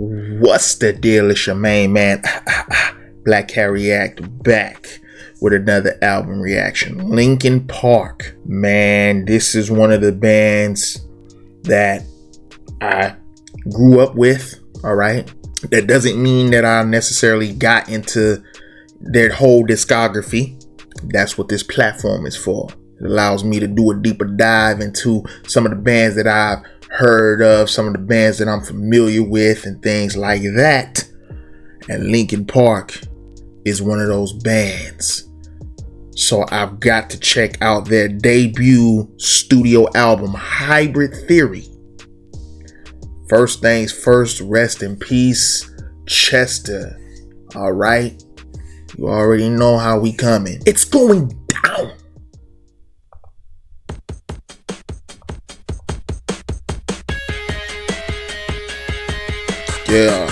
What's the deal? It's your main man, BlackHatReact, back with another album reaction. Linkin Park. Man, this is one of the bands that I grew up with, all right? That doesn't mean that I necessarily got into their whole discography. That's what this platform is for. It allows me to do a deeper dive into some of the bands that I've heard of, some of the bands that I'm familiar with, and things like that. And Linkin Park is one of those bands. So I've got to check out their debut studio album, Hybrid Theory. First things first, rest in peace, Chester. All right. You already know how we coming. It's going down. Yeah.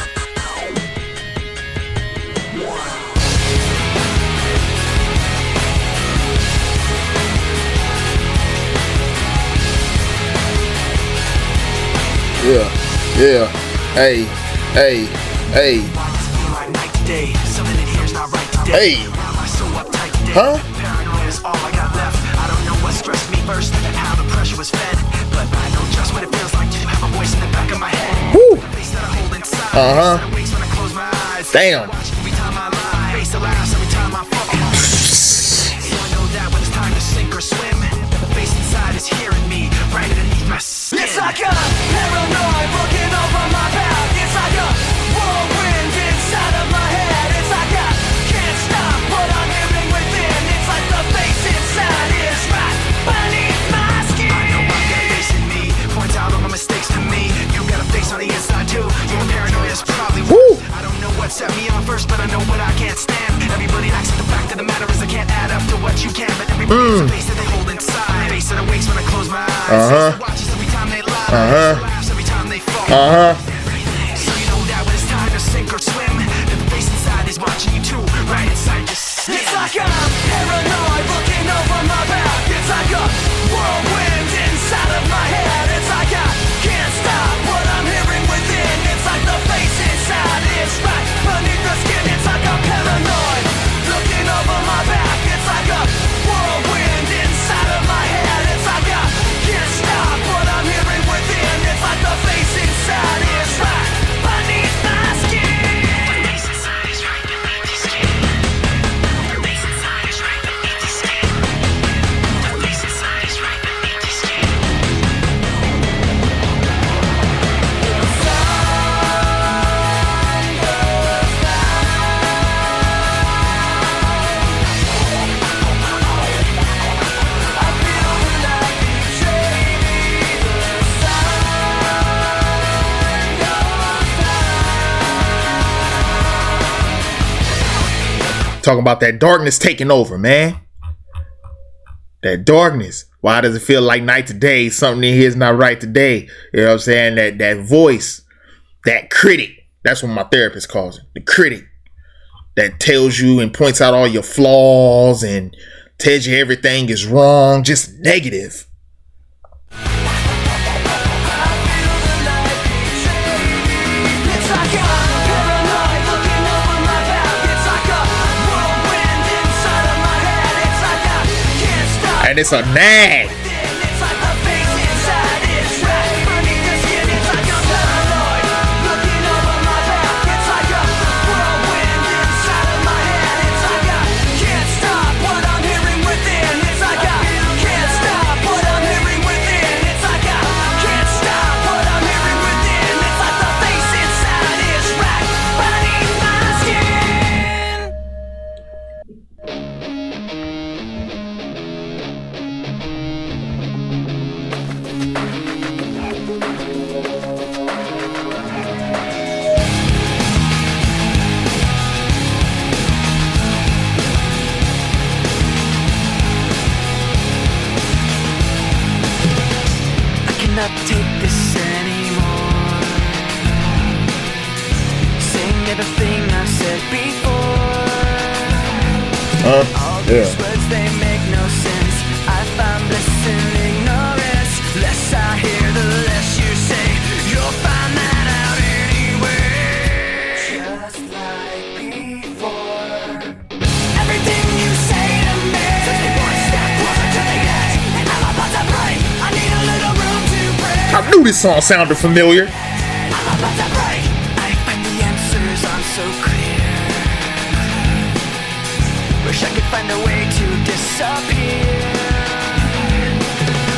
Yeah. Hey. Hey. Huh? I don't know what stressed me first, how the pressure was fed, but I know just what it feels like to have a voice in the back of my head. Woo. Damn. Every time I lie, face the laughs every time I fall. So I know that when it's time to sink or swim, the face inside is hearing me right underneath my skin. It's like a paranoid looking over my back. It's like a whirlwind inside of my head. It's like I can't stop what I'm hearing within. It's like the face inside is right beneath my skin. I know I've got a face in me, points out all my mistakes to me. You got a face on the inside too. Your paranoia is probably worse. I don't know what set me on first, but I know what I can't stand. Everybody acts like the fact of the matter is I can't add up to what you can. But everybody has a face that they hold inside. Face that awakes when I close my eyes. Watches every time they lie. Laughs every time they fall. So you know that when it's time to sink or swim, that the face inside is watching you too, right inside your skin. It's like I'm paranoid looking over my back. It's like a whirlwind inside of my head. It's like I can't stop what I'm hearing within. It's like the face inside is right beneath the skin. It's like I'm paranoid looking over my back. It's like a whirlwind inside of my head. It's like I can't stop what I'm hearing within. It's like the face inside is right beneath my skin. The face inside is right beneath the skin. The face inside is right beneath the skin. The face inside is right beneath the skin. Talking about that darkness taking over, man. That darkness. Why does it feel like night to day? Something in here is not right today. You know what I'm saying? That voice, that critic. That's what my therapist calls it. The critic. That tells you and points out all your flaws and tells you everything is wrong. Just negative. And it's a nag. Not take this anymore. Saying everything I said before. All these words, they make no sense. I find bliss in ignorance. Less I hear, the less you say. You'll find that out anyway. knew this song sounded familiar. I'm about to break. I find the answers aren't so clear. Wish I could find a way to disappear.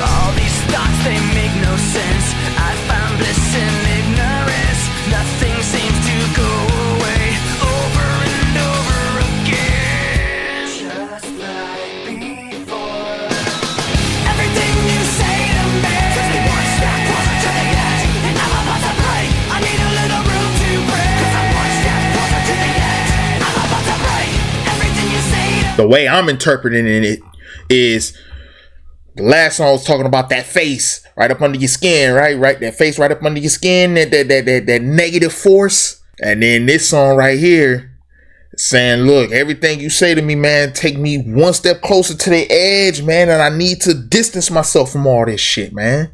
All these thoughts, they make no sense. I found bliss in ignorance. Nothing seems to go away. Over and over again. Just like before. Everything you say to me takes me one step closer to the edge. And I'm about to break. I need a little room to breathe. 'Cause I'm one step closer to the edge. I'm about to break. Everything you say to The way I'm interpreting it is the last song was talking about that face right up under your skin, right? That face right up under your skin, that negative force. And then this song right here saying, look, everything you say to me, man, take me one step closer to the edge, man, and I need to distance myself from all this shit, man.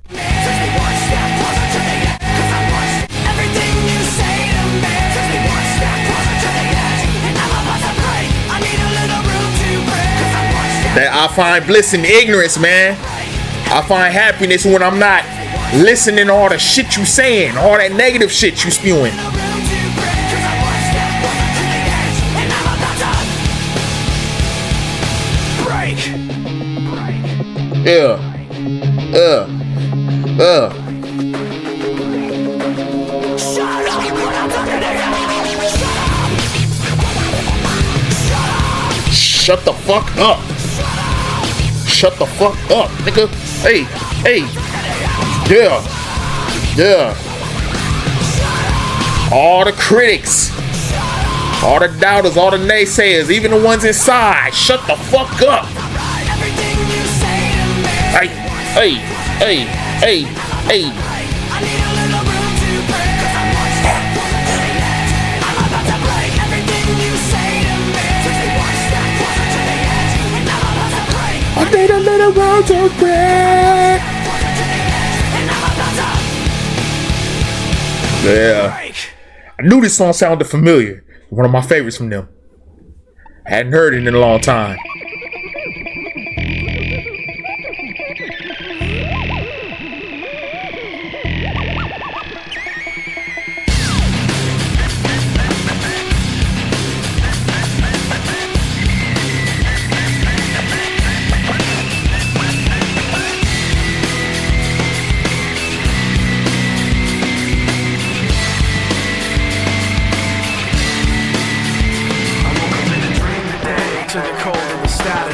That I find bliss in ignorance, man. I find happiness when I'm not listening to all the shit you saying, all that negative shit you spewing. Shut the fuck up. Shut the fuck up, nigga. Hey. Yeah. All the critics, all the doubters, all the naysayers, even the ones inside, shut the fuck up. Hey. I need a little round to break. Yeah. I knew this song sounded familiar. One of my favorites from them. Hadn't heard it in a long time.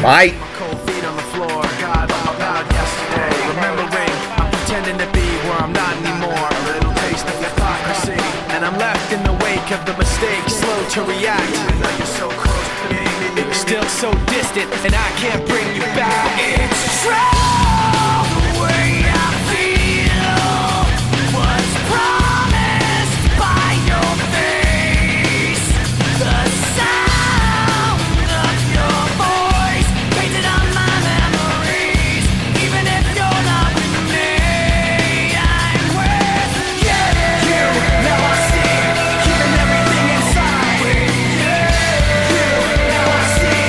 Mike. Cold feet on the floor, God about yesterday. Remembering, I'm pretending to be where I'm not anymore. A little taste of hypocrisy, and I'm left in the wake of the mistake, slow to react. Even though you're so close to me, you're still so distant, and I can't bring you back. It's true, the way I feel was promised by your face. The sound of your voice painted on my memories. Even if you're not with me, I'm with you. Now I see, keeping everything inside. You, now I see,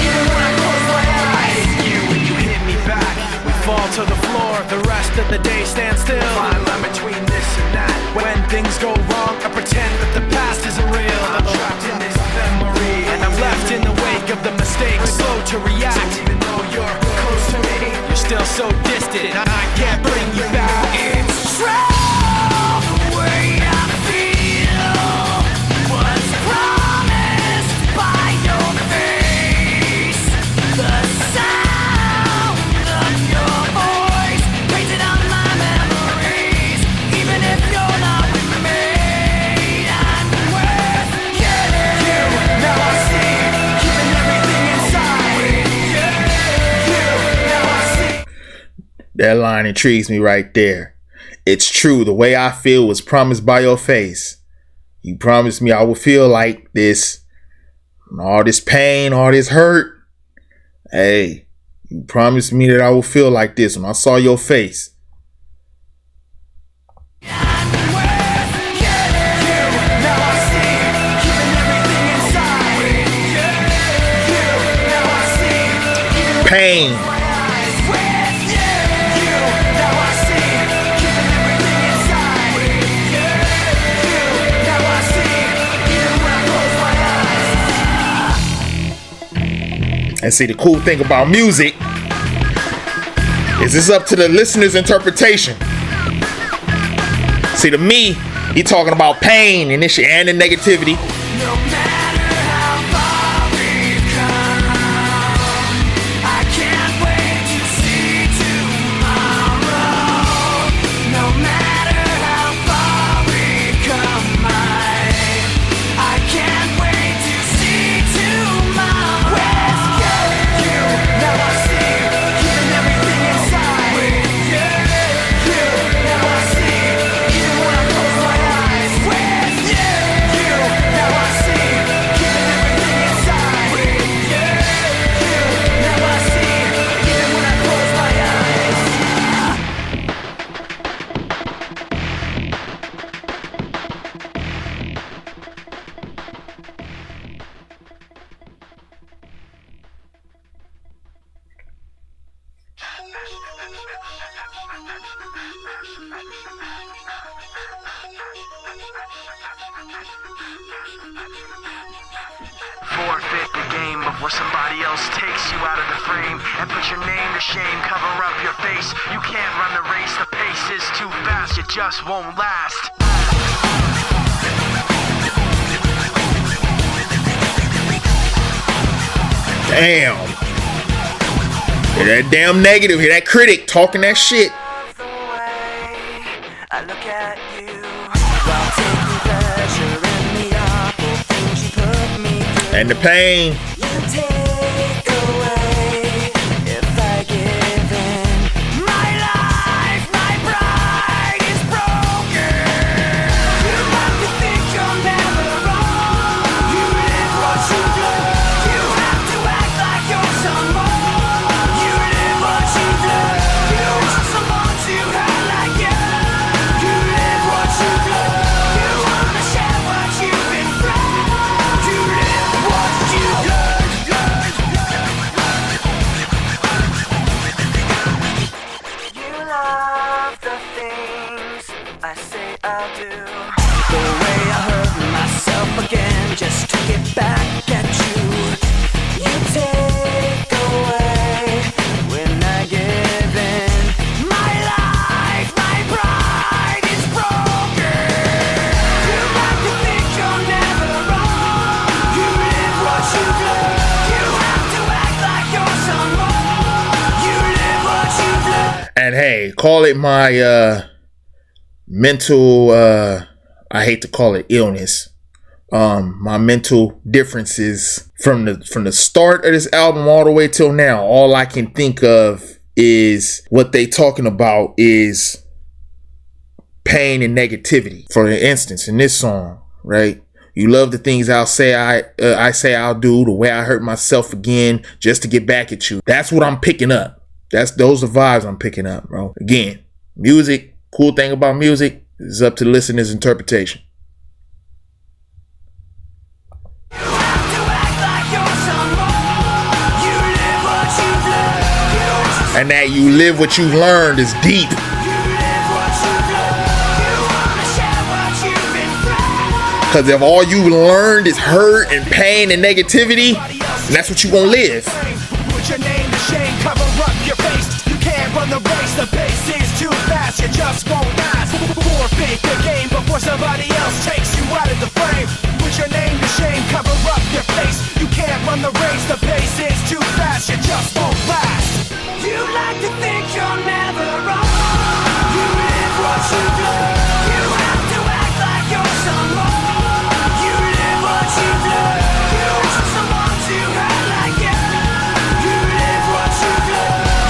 even when I close my eyes. You, when you hit me back, we fall to the floor. The rest of the day stands still. Fine line between this and that. When things go wrong, I pretend that the past isn't real. I'm trapped in this memory, and I'm left in the wake of the mistakes, slow to react. So even though you're close to me, you're still so distant, and I can't bring you back. It's true, the way I feel was promised by your face. The sound of your voice painted on my memories. Even if you're not with me, I'm with you. Now I see, keeping everything inside. You, now I see. That line intrigues me right there. It's true, the way I feel was promised by your face. You promised me I would feel like this. And all this pain, all this hurt. Hey, you promised me that I would feel like this when I saw your face. Pain. And see, the cool thing about music is it's up to the listener's interpretation. See, to me, he talking about pain and this shit and the negativity. No matter how far we've come, I can't wait to see tomorrow. No matter how far we've come, I can't wait to see tomorrow. With you, now I see, keeping everything inside. With you, now I see, even when I close my eyes. With you, now I see, keeping everything inside. With you, now I see, even when I close my eyes. Forfeit the game before somebody else takes you out of the frame and put your name to shame, cover up your face. You can't run the race, the pace is too fast, it just won't last. Damn. Hear that damn negative. Hear that critic talking that shit. The way I look at you while taking pleasure in the awful things you put me through. And the pain. You take away if I give in. My life, my pride is broken. You have to think you're never wrong. You live what you do. You have to act like you're someone. You live what you do. You want someone to hurt like you. You live what you do. You wanna share what you've been through. You live what you do. You love the things I say I'll do. The way I hurt myself again just to get back at you. You take away when I give in. My life, my pride is broken. You like to think you're never wrong. You live what you do. You have to act like you're someone. You live what you do. And hey, call it my mental I hate to call it illness. My mental differences from the start of this album all the way till now. All I can think of is what they talking about is pain and negativity. For instance, in this song, right? You love the things I say I'll do, the way I hurt myself again just to get back at you. That's what I'm picking up. Those are vibes I'm picking up, bro. Again, music, cool thing about music is up to the listener's interpretation. You have to act like you're someone. You live what you do. And that you live what you've learned is deep. You live what you do. You wanna share what you've been through. Because if all you learned is hurt and pain and negativity, then that's what you gonna live. Put your name to shame, cover up your face. You can't run the race, the pace is too fast, you just won't last. Forfeit the game before somebody else takes you out of the frame. Put your name to shame, cover up your face. You can't run the race, the pace is too fast, you just won't last. You like to think you're never wrong. You live what you do. You have to act like you're someone. You live what you do. You want someone to hurt like you. You live what you do.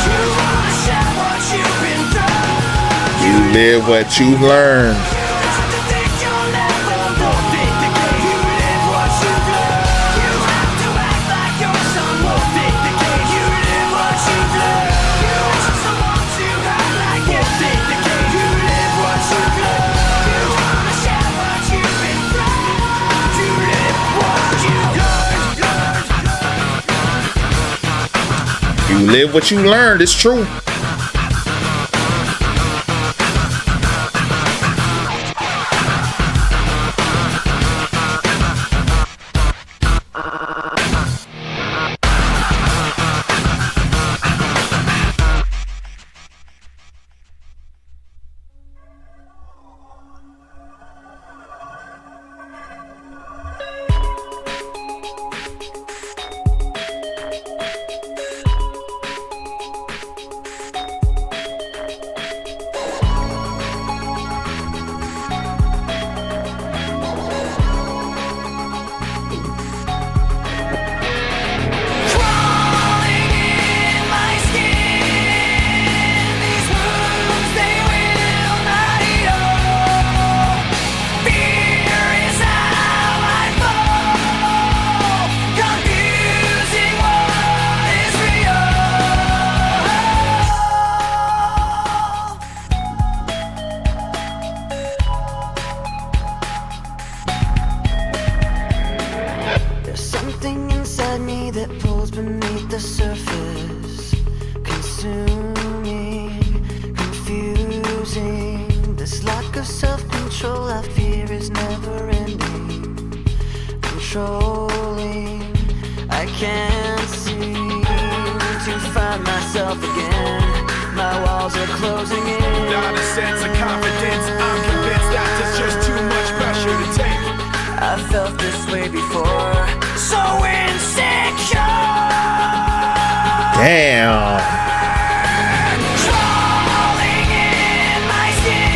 You wanna share what you've been through. You live what you've learned. You like to think you're never wrong. You live what you do. You have to act like you're someone. You live what you do. You want someone to hurt like you. You live what you do. You wanna share what you've been through. You live what you do. You live what you learned. It's true. that pulls beneath the surface, consuming, confusing. This lack of self-control I fear is never ending, controlling. I can't seem to find myself again. My walls are closing in. Not a sense of confidence. I'm convinced that there's just too much pressure to take. I felt this way before. So insecure. Damn. Crawling in my skin.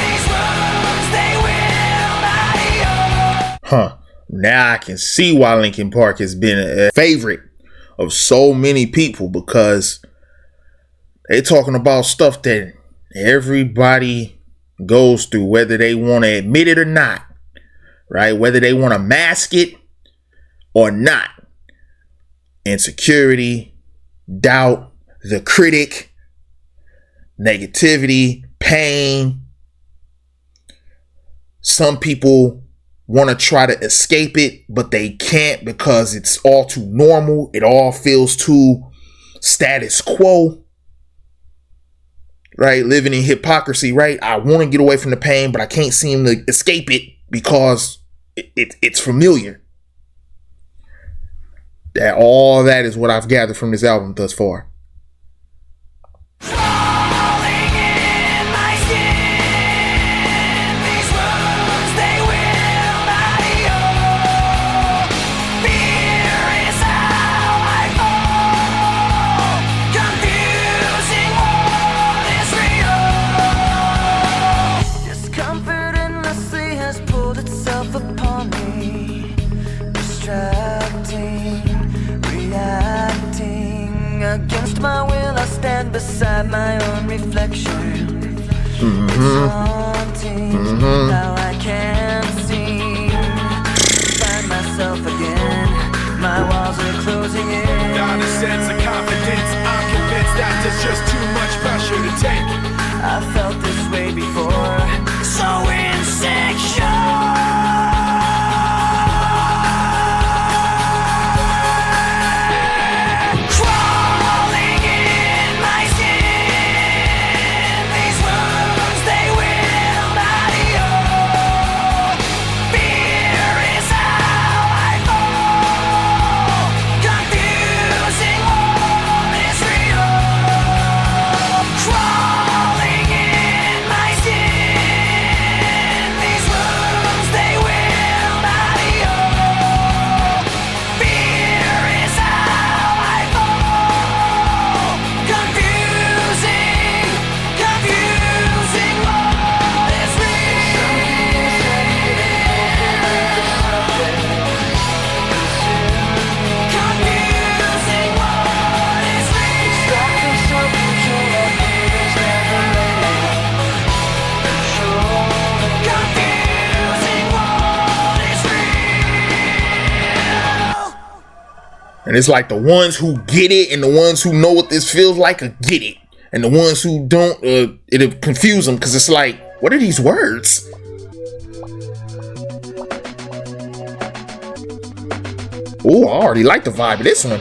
These wounds, they will not heal. Huh. Now I can see why Linkin Park has been a favorite of so many people, because they're talking about stuff that everybody goes through, whether they want to admit it or not, right? Whether they want to mask it or not. Insecurity, doubt, the critic, negativity, pain. Some people want to try to escape it, but they can't because it's all too normal. It all feels too status quo, right? Living in hypocrisy, right? I want to get away from the pain, but I can't seem to escape it because it's familiar. All that is what I've gathered from this album thus far. Against my will, I stand beside my own reflection. It's haunting. Now I can't seem to find myself again. My walls are closing in. Not a sense of confidence. I'm convinced that there's just too much pressure to take. I felt this way before. So insecure. And it's like the ones who get it and the ones who know what this feels like get it. And the ones who don't, it'll confuse them because it's like, what are these words? Oh, I already like the vibe of this one.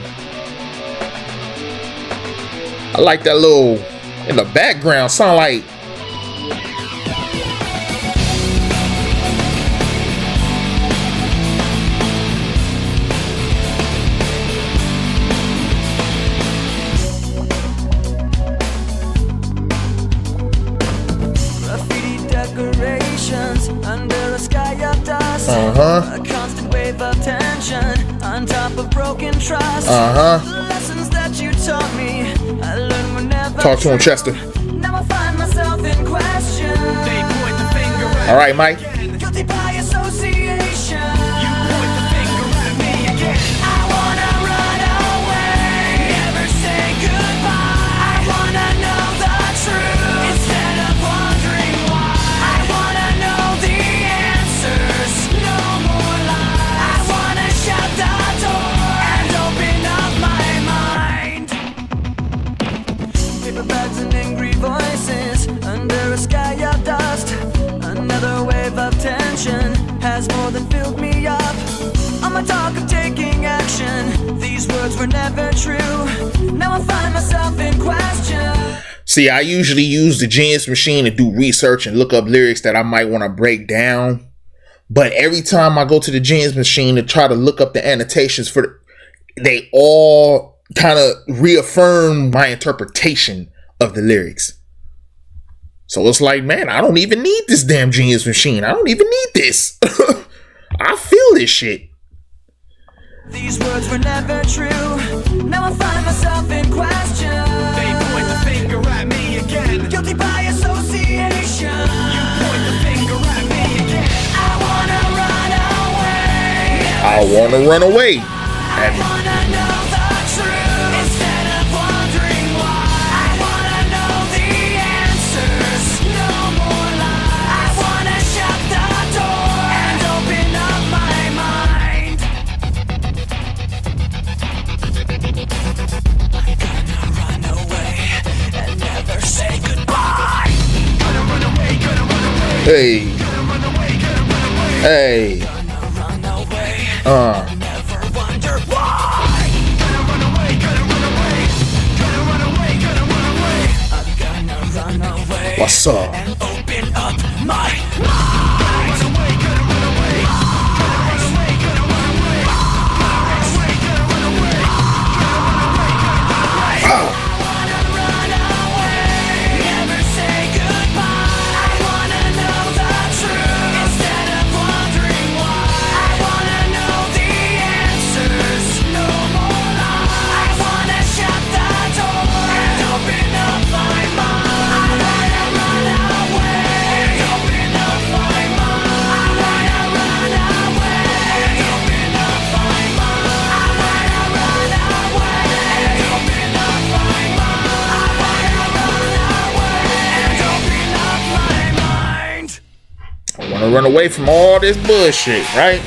I like that little, in the background, sound like under a sky of dust. A constant wave of tension on top of broken trust. The lessons that you taught me, I learned were never. Talk to him, Chester. Now I find myself in question. They point the finger at all right, Mike. Guilty by association. You point the finger at me again. I wanna run away, never say goodbye. I wanna know the truth instead of wondering why. I wanna know the answers, no more lies. I wanna shut the door and open up my mind. Paper bags and angry voices under a sky of dust. Another wave of tension has more than filled me up. On my talk of taking action. were never true. Now I find myself in question. See, I usually use the Genius Machine to do research and look up lyrics that I might want to break down. But every time I go to the Genius Machine to try to look up the annotations they all kind of reaffirm my interpretation of the lyrics. So it's like, man, I don't even need this damn Genius Machine. I don't even need this. I feel this shit. These words were never true. Now I find myself in question. They point the finger at me again. Guilty by association. You point the finger at me again. I wanna run away. I want to run away. I wanna know the truth instead of wondering why. I wanna know the answers. No more lies. I wanna shut the door and open up my mind. Gonna run away and never say goodbye. Gonna run away, gonna run away. Hey, Gonna run away, gonna run away. hey, Gonna run away. Never wonder why. Gonna run away, gonna run away. Gonna run away, gonna run away. I'm gonna run away. What's up? And open up my mind. Run away, gonna run away. Gonna run away, gonna run away. Gonna run away, gonna run away. Gonna run away, gonna run away. Wanna run away. Never say goodbye. I wanna know the truth instead of wondering why. I wanna know the answers. No more lies. I wanna shut the door and open up my mind. I wanna run away and open up my mind. I wanna run away and open up my mind. I wanna run away and open up my mind. I wanna run away and open up my mind. I want to run away from all this bullshit, right?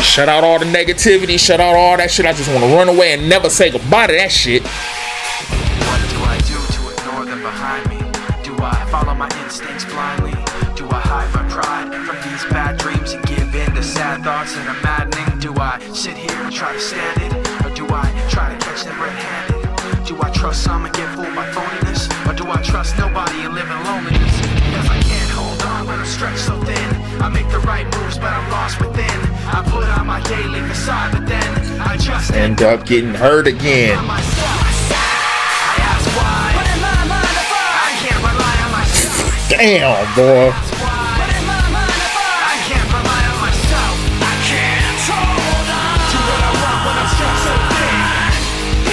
Shut out all the negativity, shut out all that shit. I just want to run away and never say goodbye to that shit. What do I do to ignore them behind me? Do I follow my instincts blindly? Do I hide my pride from these bad dreams and give in to sad thoughts that are maddening? Do I sit here and try to stand it? Or do I try to catch them red-handed? Do I trust some and get fooled by phoniness? Or do I trust nobody and live in loneliness? Because I can't hold on when I'm stretched so thin. I make the right moves but I'm lost within. I put on my daily facade but then I just End up getting hurt again. myself. I ask why. What am I mind if I can't rely on myself. Damn, boy. Why? What am I mind if I can't rely on myself. I can't hold on. Do what I want when I'm stretched so thin.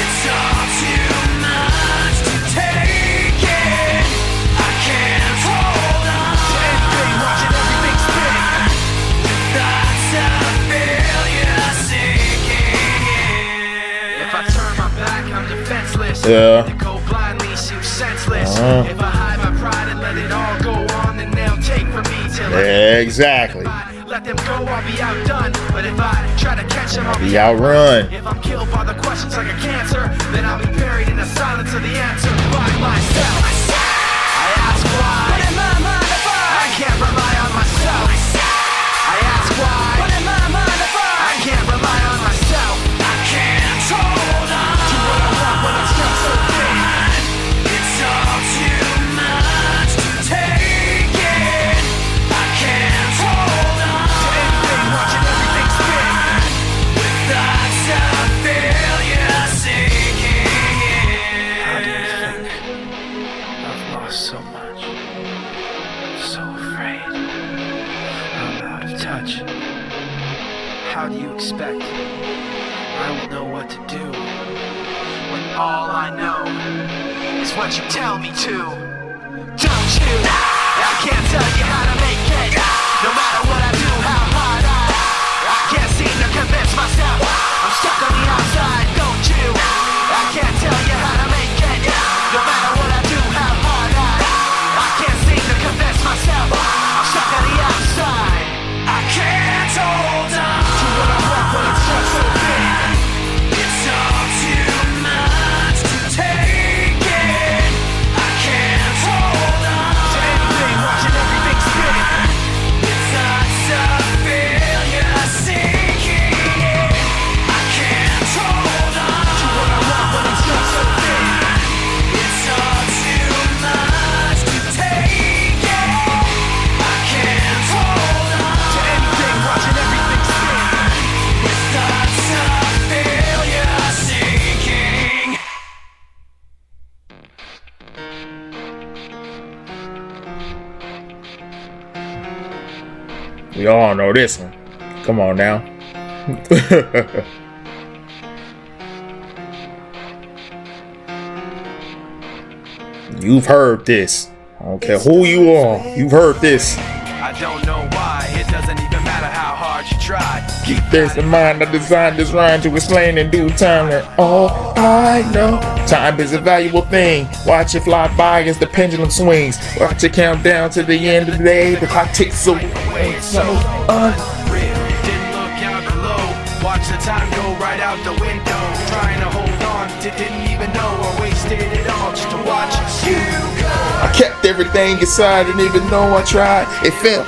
It's all too much to take it. I can't hold on. Anything, watching everything spin. Thoughts of failure sinking in. If I turn my back, I'm defenseless. Yeah. To go blindly seems senseless. If I hide my pride and let it all go on, then they'll take from me till Exactly. If I let them go, I'll be outdone. But if I try to catch them, I'll Be outrun. If I'm killed by the questions like a cancer, then I'll be buried in the silence of the answer by myself. I ask why. What am I mind if I can't rely on myself. I ask why. What am I mind if I can't rely on myself. I can't hold on. Do what I want when I'm stretched so thin. It's all too much to take it. I can't hold on. Anything, watching everything spin. Thoughts of failure sinking in. I've lost so much. So afraid. I'm out of touch. How do you expect I will know what to do when all I know is what you tell me to? Don't you? I can't tell you how to make it. No matter what I do, how hard I can't seem to convince myself. I'm stuck on the outside, don't you? I can't tell you how to make it. No matter what I do, how hard I can't seem to convince myself. I'm stuck on the outside. I can't hold on. Do what I want when I'm stretched so thin. It's all too much to take it. I can't hold on. To anything, watching everything spin. We all know this one. Come on now. You've heard this. I don't care who you are. You've heard this. I don't know why. It doesn't even matter how hard you try. Keep This in mind, I designed this rhyme to explain in due time that all I know, time is a valuable thing. Watch it fly by as the pendulum swings. Watch it count down to the end of the day. The clock ticks away. So real. Didn't look out below. Watch the time go right out the window. Trying to hold on. Didn't even know I wasted it all just to watch you go. I kept everything inside and even though I tried, it felt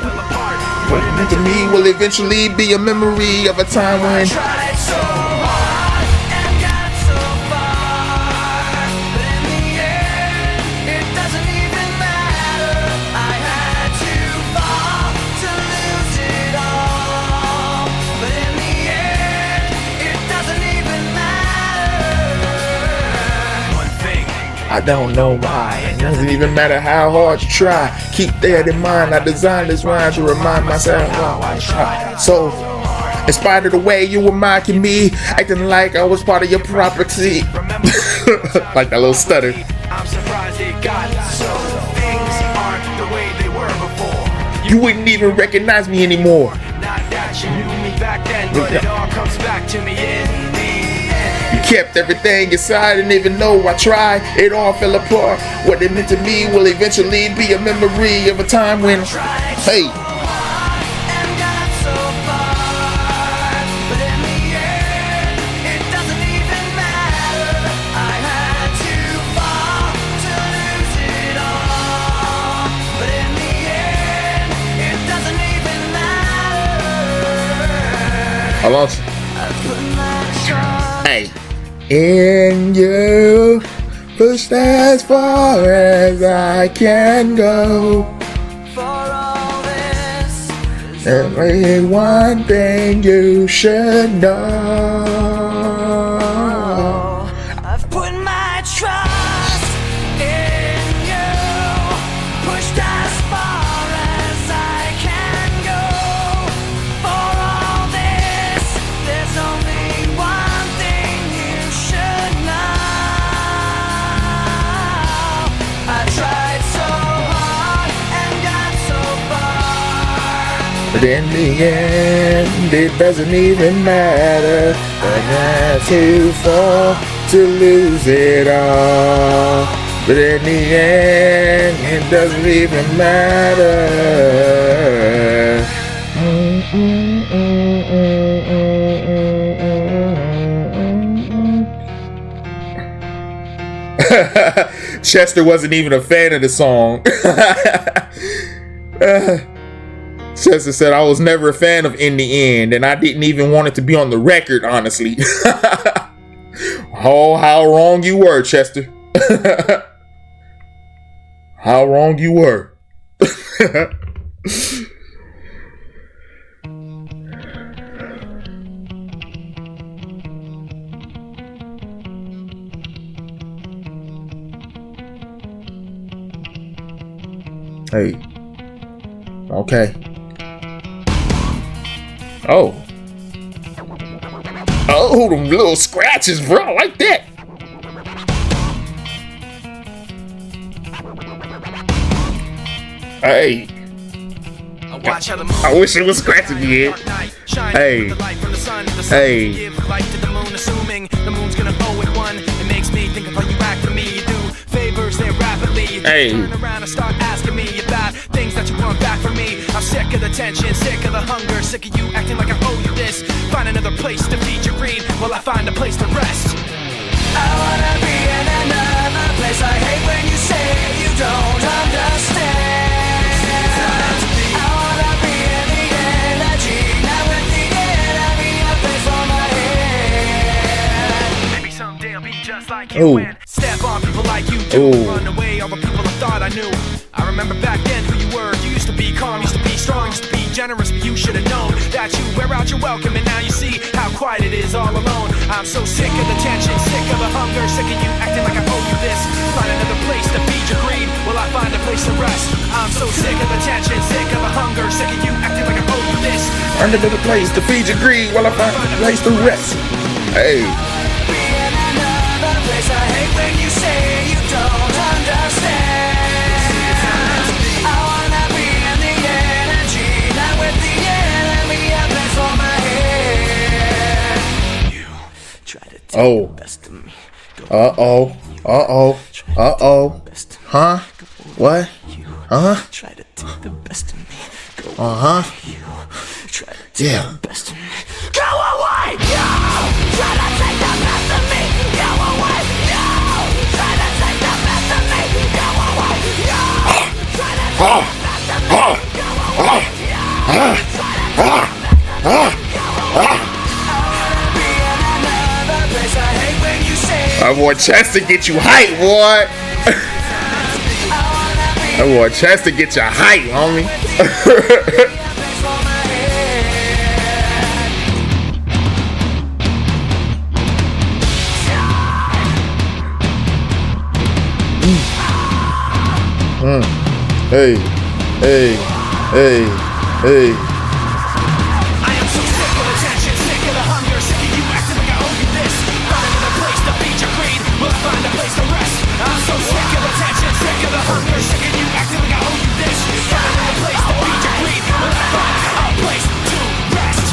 what it meant to me will eventually be a memory of a time when Tried so hard and got so far, but in the end, it doesn't even matter. I had to fall to lose it all, but in the end, it doesn't even matter. One thing. I don't know why. It doesn't even matter how hard you try. Keep that in mind. I designed this rhyme to remind myself how I try. So, in spite of the way you were mocking me, acting like I was part of your property. Like that little stutter. I'm surprised it got so. Things aren't the way they were before. You wouldn't even recognize me anymore. Not that you knew me back then, but it all comes back to me in the end. You kept everything inside, and even though I tried, it all fell apart. What it meant to me will eventually be a memory of a time when, hey, And got so far, but in the end, it doesn't even matter. I had to fall to lose it all, but in the end, it doesn't even matter. I lost. I put my trust Hey, in you, pushed as far as I can go. for all this. There's only one thing you should know. I've put my trust in you, pushed as far as I can go. For all this, there's only one thing you should know. I tried so hard and got so far. But in the end, it doesn't even matter. I had to fall to lose it all. But in the end, it doesn't even matter. Chester wasn't even a fan of the song. Chester said, I was never a fan of In the End, and I didn't even want it to be on the record, honestly. Oh, how wrong you were, Chester. How wrong you were. Hey. Okay. Oh. Oh, them little scratches, bro. I like that. Hey. Watch how the I wish it was scratching me. Hey. Hey. Give light to the moon, assuming the moon's gonna owe it one. It makes me think of how you act for me. You do favors there rapidly. You Hey. turn around and start asking me about things that you want back from me. I'm sick of the tension, sick of the hunger, sick of you acting like I owe you this. Find another place to feed your greed while I find a place to rest. I wanna be in another place. I hate when you say you don't understand. I wanna be in the energy, not with the enemy. A place for my head. Maybe someday I'll be just like like you. Ooh. And step on people like you do. Ooh. Run away all the people I thought I knew. I remember back then who you were. You used to be calm, used to be strong, used to be generous, but you should have known that you wear out your welcome, and now you see how quiet it is all alone. I'm so sick of the tension, sick of the hunger, sick of you acting like I owe you this. Find another place to feed your greed, will I find a place to rest? I'm so sick of the tension, sick of the hunger, sick of you acting like I owe you this. Find another place to feed your greed while I find a place to rest. Hey. Be in another place. I hate when you say you don't understand. I wanna be in the energy, not with the enemy. I place for my head. You try to take Oh. the best of me. Uh-oh. Uh-oh. Uh-oh. Huh? What? Huh? Try to take the best of me. Go Uh-huh. you. Try to take Yeah. the best of me. Go away, you. Try to take the best of me. Go away, you. Try to take the best of me. Go away, you. Try to take the best of me. Go away, you. Try to take the best of me. Go away. Be in another place. I hate when you say I want chance to get you hype, boy. I want chance to get you hype, homie. Hey, hey, hey, hey. I am so sick of the tension, sick of the hunger, sick of you acting like I owe you this. Find another place to feed your greed, will I find a place to rest? I'm so sick of the tension, sick of the hunger, sick of you acting like I owe you this. Find another place to feed your greed, will I find a place to rest?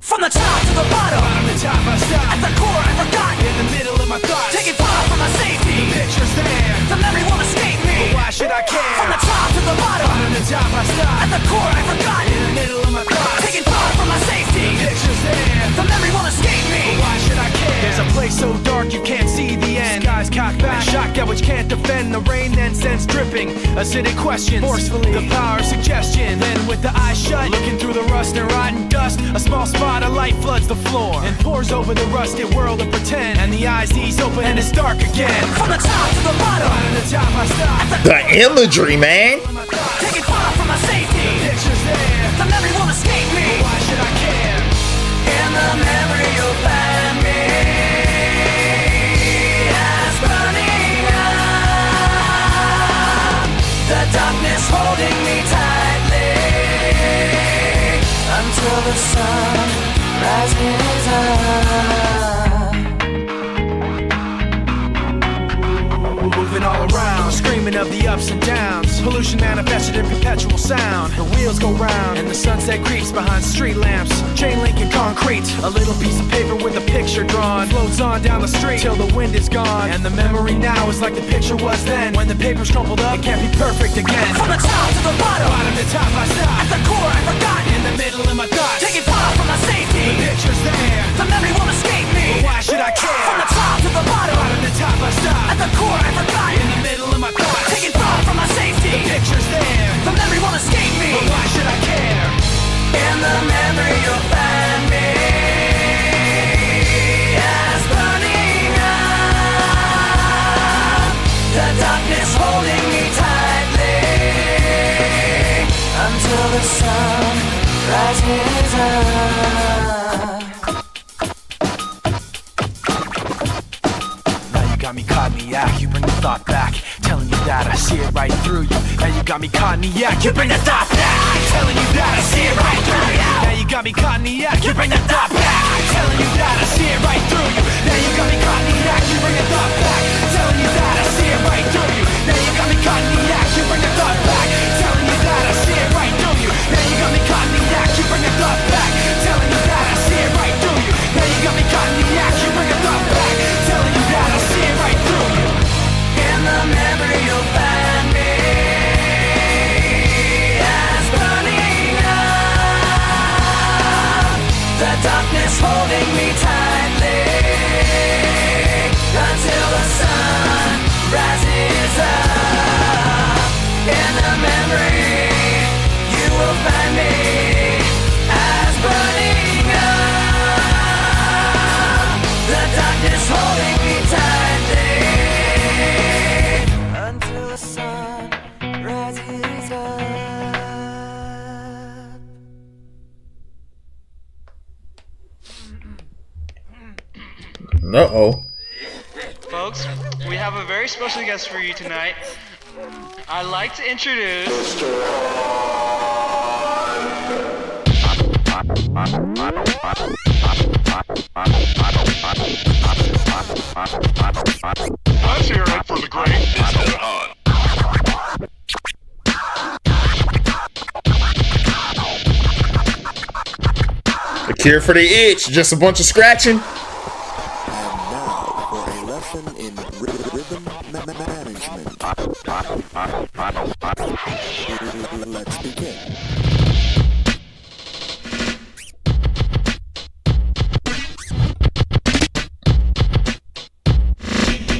from the top to the bottom. Bottom to top I stop, At the core, I forgot. in the middle of my thoughts. Taking far from my safety. Pictures there, The memory won't escape me. why should I care? From the top to the bottom. Bottom to top I stop, At the core, I forgot. in the middle of my thoughts. Taking far from my safety. Pictures there, The memory won't escape me. why should I care? There's a place so dark you can't see the end. Skies cocked back, shock at which can't defend. The rain then sends dripping, acidic questions forcefully. The power of suggestion. Then with the eyes shut, looking through the rust and rotten dust, a small spot of light floods the floor and pours over the rusted world of pretend. And the eyes ease open and it's dark again. From the top to the bottom. Bottom to top I stop, The imagery, man. Taking far from my safety. pictures there, The memory won't escape me. why should I care? In the memory you'll find me as burning up. The darkness holding me tightly until the sun rises up. Moving all around, screaming of the ups and downs. Pollution manifested in perpetual sound. The wheels go round, and the sunset creeps behind street lamps. Chain link and concrete, a little piece of paper with a picture drawn. Floats on down the street till the wind is gone. And the memory now is like the picture was then. When the paper's crumpled up, it can't be perfect again. From the top to the bottom. Bottom to top I stop, At the core I forgot. in the middle of my thoughts. Taking far from my safety. Pictures there, The memory won't escape me. why should I care? From the top to the bottom. Bottom to top I stop, At the core I forgot. in the middle of my thoughts. Taking far from my safety. Pictures there, The memory won't escape me. why should I care? In the memory you'll find me as burning up. The darkness holding me tightly until the sun rises up. Now you got me caught in the act, you bring the thought back. Telling you that I see it right through you. Now you got me caught in the act, you bring the thought back. Telling you that I see it right through you. Now you got me caught in the act, you bring the thought back. Telling you that I see it right through you. Now you got me caught in the act, you bring the thought back. Telling you that I see it right through you. Now you got me caught in the act, you bring the thought back. Telling you that I see it right through you. Now you got me caught in the act, you bring the thought back. Telling you that I see it right through you. Now you got me caught in the act, you bring the thought back. Telling you that I see it right through you. In the memory you'll find me as burning up. The darkness holding me tightly until the sun rises up. In the memory you will find me as burning up. Uh-oh. Folks, we have a very special guest for you tonight. I'd like to introduce... Let's hear it for the great Mr. Hunt. The cure for the itch, just a bunch of scratching. And now for a lesson in rhythm management. Let's begin.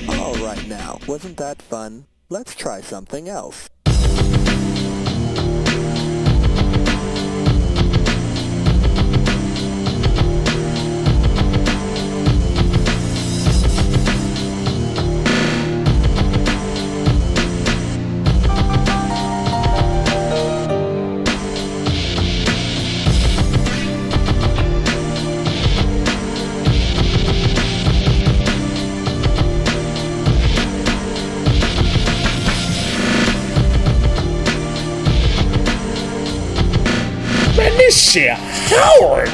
All right now, wasn't that fun? Let's try something else. Man, this shit hard.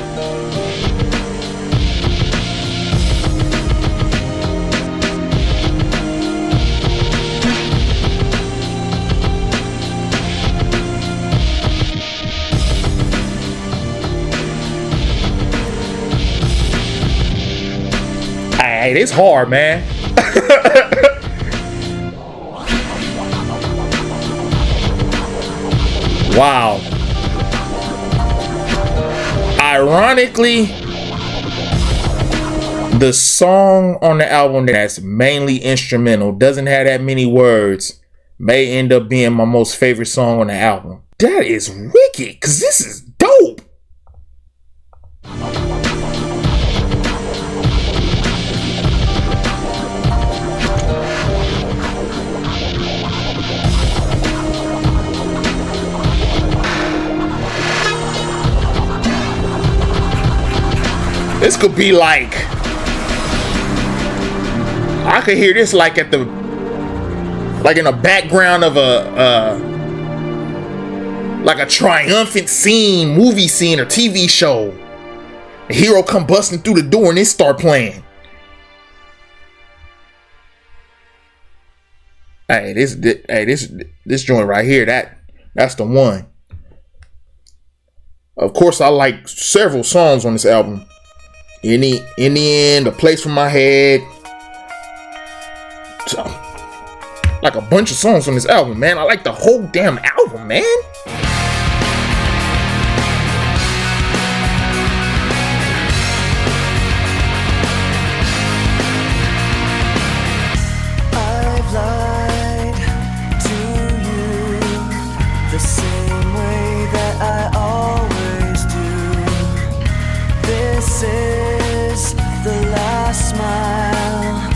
Hey, it's hard, man. Wow. Ironically, the song on the album that's mainly instrumental, doesn't have that many words, may end up being my most favorite song on the album. That is wicked, because this is dope. This could be like, I could hear this like at the, like in the background of like a triumphant scene, movie scene or TV show. The hero come busting through the door and it start playing. Hey, this joint right here, that's the one. Of course, I like several songs on this album. In the end, A Place for My Head. So, like a bunch of songs on this album, man. I like the whole damn album, man. I've lied to you the same way that I always do. This is the last smile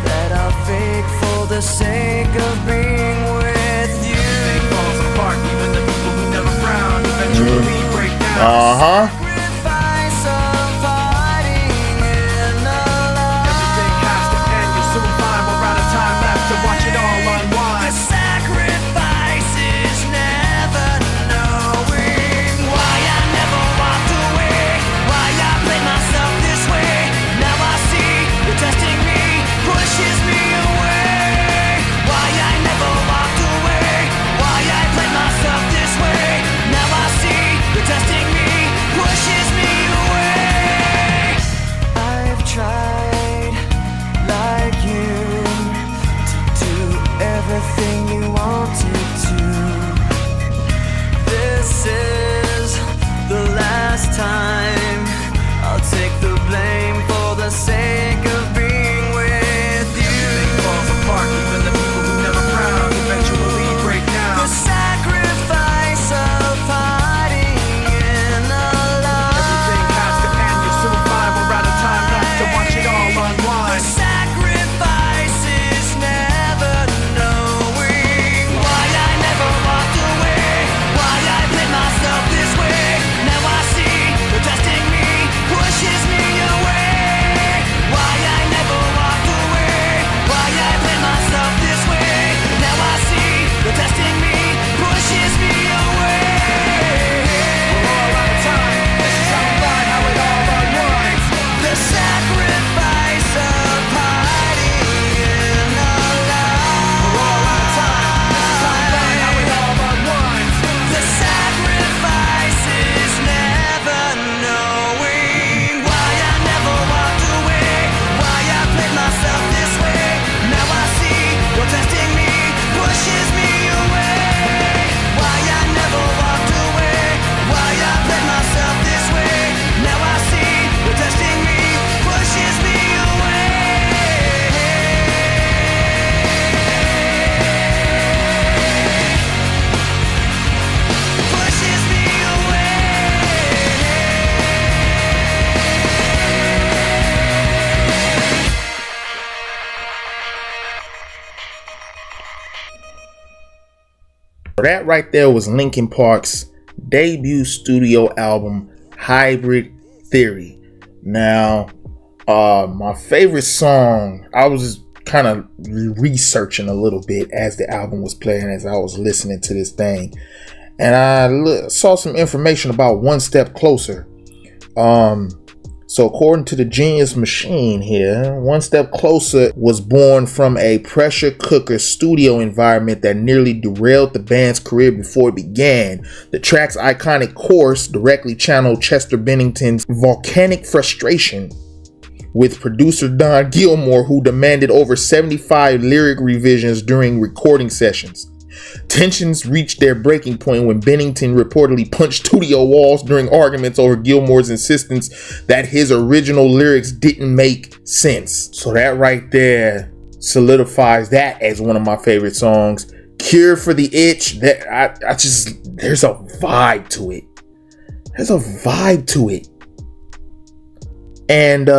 that I'll fake for the sake of being with you. Everything falls apart, even the people who never frown eventually break down. Uh-huh. Sacrifice of fighting in the light. Everything has to end, you'll soon find we're out of time left to watch it all The unwind. sacrifice is never knowing why I never walked away, why I played myself this way. Now I see you're testing me, pushes me away. Why I never walked away. That right there was Linkin Park's debut studio album, Hybrid Theory. Now, my favorite song, I was kind of researching a little bit as the album was playing, as I was listening to this thing, and I saw some information about One Step Closer. So according to the Genius Machine here, One Step Closer was born from a pressure cooker studio environment that nearly derailed the band's career before it began. The track's iconic chorus directly channeled Chester Bennington's volcanic frustration with producer Don Gilmore, who demanded over 75 lyric revisions during recording sessions. Tensions reached their breaking point when Bennington reportedly punched studio walls during arguments over Gilmore's insistence that his original lyrics didn't make sense. So that right there solidifies that as one of my favorite songs. Cure for the Itch, that I just, there's a vibe to it. There's a vibe to it. And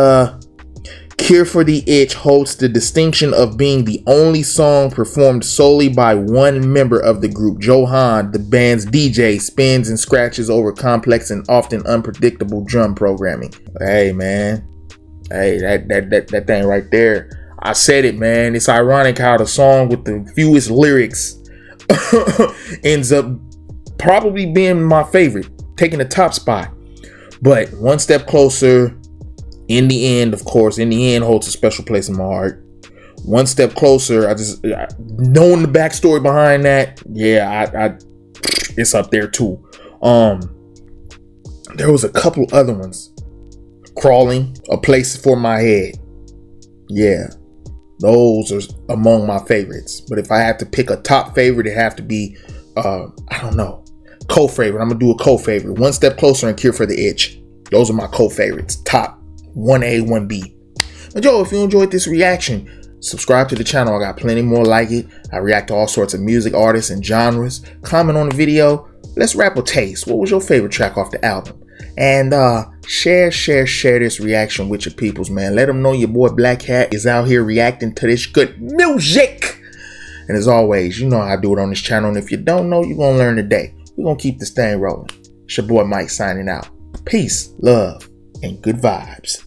Cure for the Itch holds the distinction of being the only song performed solely by one member of the group. Johan, the band's DJ, spins and scratches over complex and often unpredictable drum programming. Hey man, hey, that thing right there, I said it, man. It's ironic how the song with the fewest lyrics ends up probably being my favorite, taking the top spot. But One Step Closer, in the end, of course, in the end, holds a special place in my heart. One Step Closer, knowing the backstory behind that, yeah, it's up there too. There was a couple other ones. Crawling, A Place for My Head. Yeah, those are among my favorites. But if I had to pick a top favorite, it'd have to be, I don't know, co-favorite. I'm gonna do a co-favorite. One Step Closer and Cure for the Itch. Those are my co-favorites. Top 1A, 1B. But yo, if you enjoyed this reaction, subscribe to the channel. I got plenty more like it. I react to all sorts of music, artists, and genres. Comment on the video. Let's rap a taste. What was your favorite track off the album? And share this reaction with your peoples, man. Let them know your boy Black Hat is out here reacting to this good music. And as always, you know how I do it on this channel. And if you don't know, you're gonna learn today. We're gonna keep this thing rolling. It's your boy Mike signing out. Peace, love, and good vibes.